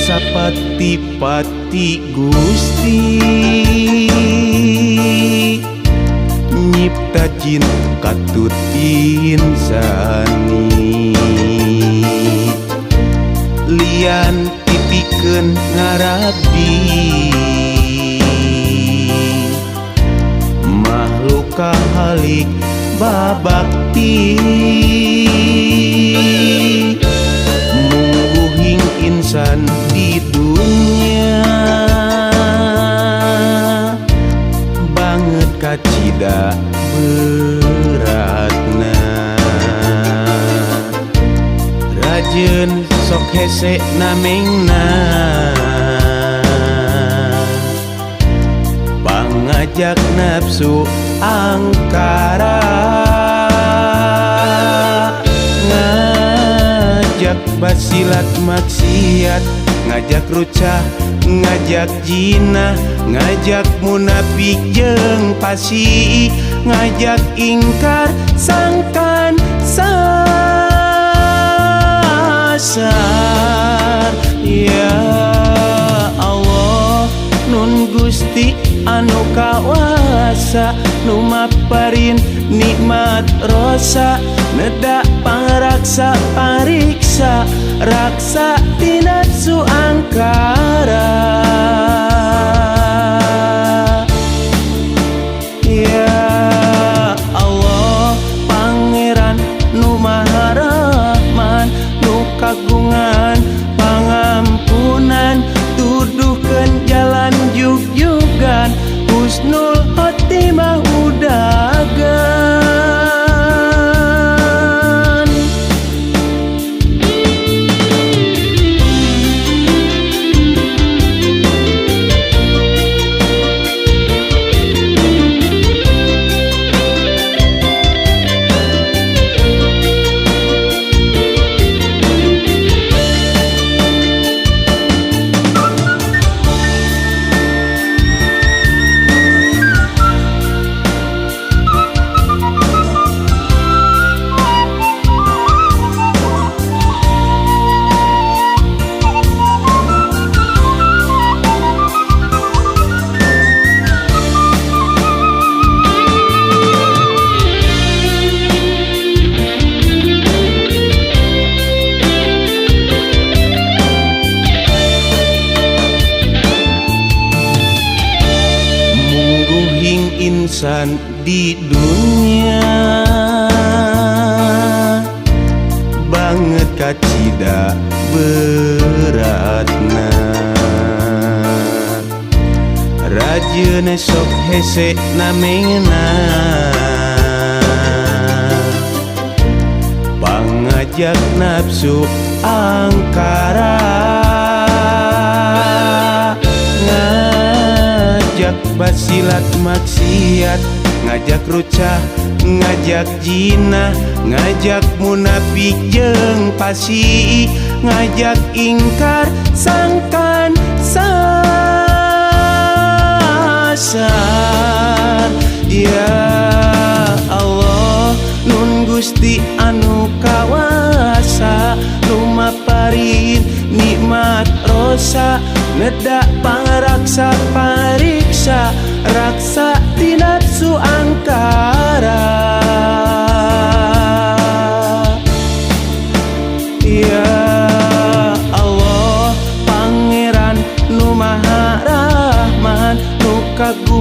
sapati-pati Gusti nyipta jin katut insani lian pipikeun ngarabdi makhluk kahalik babakti mungguhing insan di dunia banget kacida beratna rajeun sok hese namengna pangajak nafsu angkara ngajak basilat maksiat ngajak rucah ngajak jinah ngajak munafik jeung pasi ngajak ingkar sangkan sasar ya Allah nun Gusti anu kawasa nu maparin nikmat rosa neda pangraksa pariksa raksa ti nafsu angkara ya Allah pangeran nu maha rahman nu kagungan pangampunan tuduhkeun jalan jug-jugan husnul khotimah udagan insan di dunia banget kacida beratna rajeun sok hese namengna pangajak nafsu angkara ngajak basilat maksiat ngajak rucah ngajak jinah ngajak munafik jeung pasi ngajak ingkar sangkan sasar ya Allah nun Gusti anu kawasa nu maparin nikmat rosa neda pangraksa pariksa raksa ti nafsu angkara ya Allah pangeran nu maha rahman nu kagungan